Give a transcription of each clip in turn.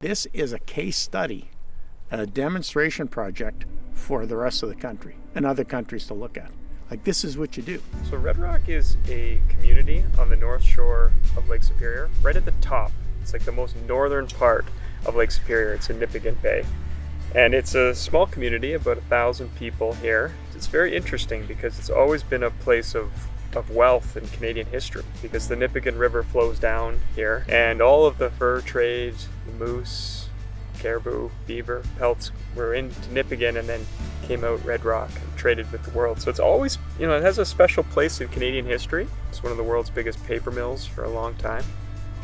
This is a case study, a demonstration project for the rest of the country and other countries to look at. Like, this is what you do. So Red Rock is a community on the north shore of Lake Superior, right at the top. It's like the most northern part of Lake Superior. It's in Nipigon Bay. And it's a small community, about 1,000 people here. It's very interesting because it's always been a place of wealth in Canadian history, because the Nipigon River flows down here, and all of the fur trade, the moose, caribou, beaver, pelts were into Nipigon and then came out Red Rock and traded with the world. So it's always, it has a special place in Canadian history. It's one of the world's biggest paper mills for a long time.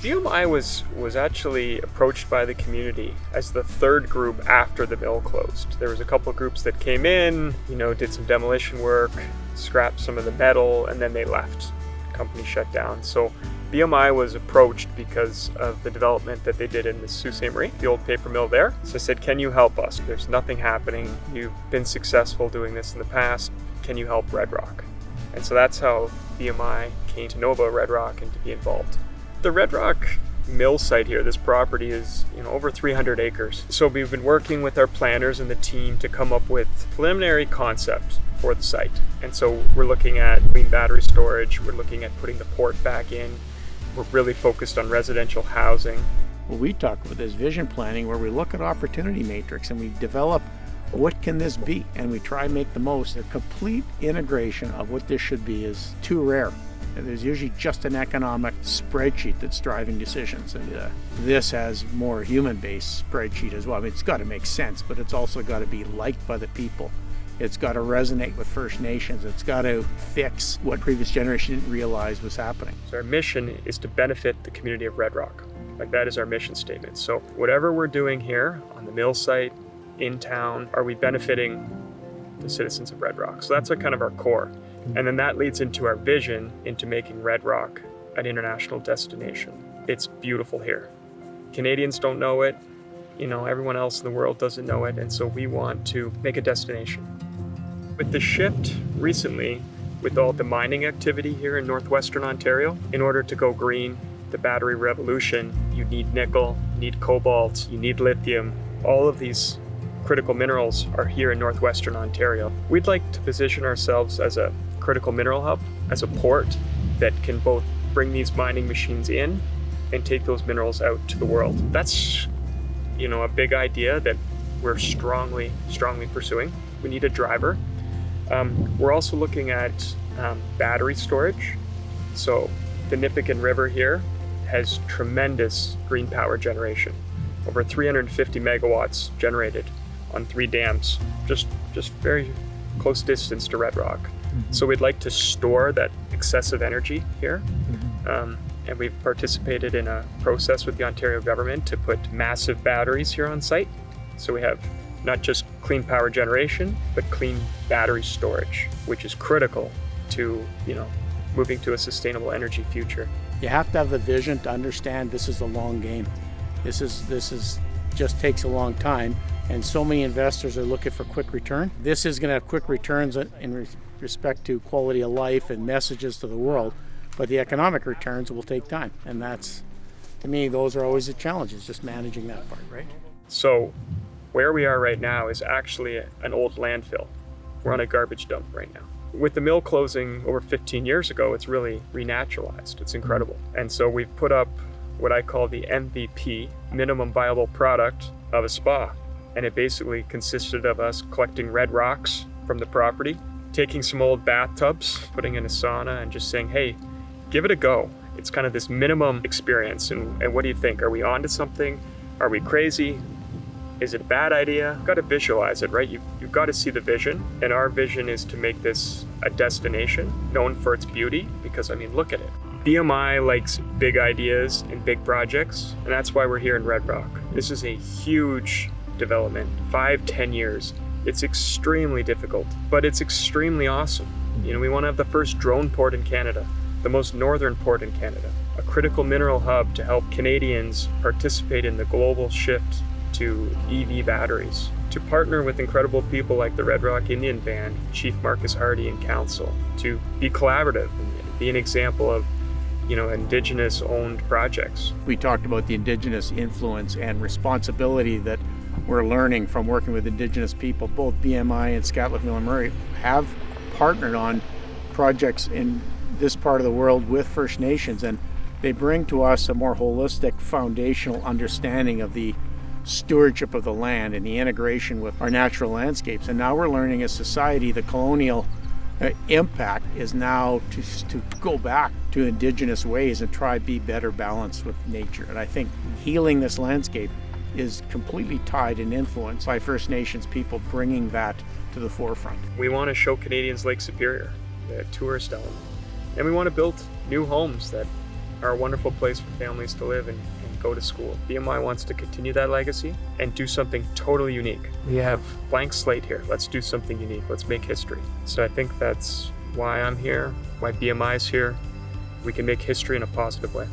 BMI was actually approached by the community as the third group after the mill closed. There was a couple of groups that came in, did some demolition work, scrapped some of the metal, and then they left. The company shut down. So BMI was approached because of the development that they did in the Sault Ste. Marie, the old paper mill there. So I said, can you help us? There's nothing happening. You've been successful doing this in the past. Can you help Red Rock? And so that's how BMI came to know about Red Rock and to be involved. The Red Rock mill site here, this property is over 300 acres. So we've been working with our planners and the team to come up with preliminary concepts for the site. And so we're looking at clean battery storage, we're looking at putting the port back in, we're really focused on residential housing. What we talk about is vision planning, where we look at opportunity matrix and we develop what can this be, and we try and make the most. A complete integration of what this should be is too rare. There's usually just an economic spreadsheet that's driving decisions, and this has more human-based spreadsheet as well. I mean, it's got to make sense, but it's also got to be liked by the people. It's got to resonate with First Nations. It's got to fix what previous generation didn't realize was happening. So our mission is to benefit the community of Red Rock. Like, that is our mission statement. So whatever we're doing here on the mill site, in town, are we benefiting the citizens of Red Rock? So that's kind of our core. And then that leads into our vision, into making Red Rock an international destination. It's beautiful here. Canadians don't know it. Everyone else in the world doesn't know it. And so we want to make a destination. With the shift recently, with all the mining activity here in northwestern Ontario, in order to go green, the battery revolution, you need nickel, you need cobalt, you need lithium. All of these critical minerals are here in northwestern Ontario. We'd like to position ourselves as a critical mineral hub, as a port that can both bring these mining machines in and take those minerals out to the world. That's, a big idea that we're strongly pursuing. We need a driver. We're also looking at battery storage. So the Nipigon River here has tremendous green power generation. Over 350 megawatts generated on 3 dams, just very close distance to Red Rock. Mm-hmm. So we'd like to store that excessive energy here. Mm-hmm. And we've participated in a process with the Ontario government to put massive batteries here on site. So we have not just clean power generation, but clean battery storage, which is critical to, moving to a sustainable energy future. You have to have the vision to understand this is a long game. This is just takes a long time, and so many investors are looking for quick return. This is going to have quick returns in respect to quality of life and messages to the world, but the economic returns will take time, and that's, to me, those are always the challenges, just managing that part, right? So where we are right now is actually an old landfill. We're on a garbage dump right now. With the mill closing over 15 years ago, it's really renaturalized. It's incredible. And so we've put up what I call the MVP, minimum viable product of a spa. And it basically consisted of us collecting red rocks from the property, taking some old bathtubs, putting in a sauna, and just saying, hey, give it a go. It's kind of this minimum experience. And what do you think? Are we onto something? Are we crazy? Is it a bad idea? You've got to visualize it, right? You've got to see the vision. And our vision is to make this a destination known for its beauty, because, look at it. BMI likes big ideas and big projects, and that's why we're here in Red Rock. This is a huge development, 5-10 years. It's extremely difficult, but it's extremely awesome. We want to have the first drone port in Canada, the most northern port in Canada, a critical mineral hub to help Canadians participate in the global shift to EV batteries, to partner with incredible people like the Red Rock Indian Band, Chief Marcus Hardy and Council, to be collaborative and be an example of Indigenous owned projects. We talked about the Indigenous influence and responsibility that we're learning from working with Indigenous people. Both BMI and Scatliff Mill and Murray have partnered on projects in this part of the world with First Nations, and they bring to us a more holistic foundational understanding of the stewardship of the land and the integration with our natural landscapes. And now we're learning as society the colonial impact is now to go back to Indigenous ways and try be better balanced with nature. And I think healing this landscape is completely tied and influenced by First Nations people bringing that to the forefront. We want to show Canadians Lake Superior, the tourist element. And we want to build new homes that are a wonderful place for families to live and go to school. BMI wants to continue that legacy and do something totally unique. We have blank slate here. Let's do something unique. Let's make history. So I think that's why I'm here, why BMI is here. We can make history in a positive way.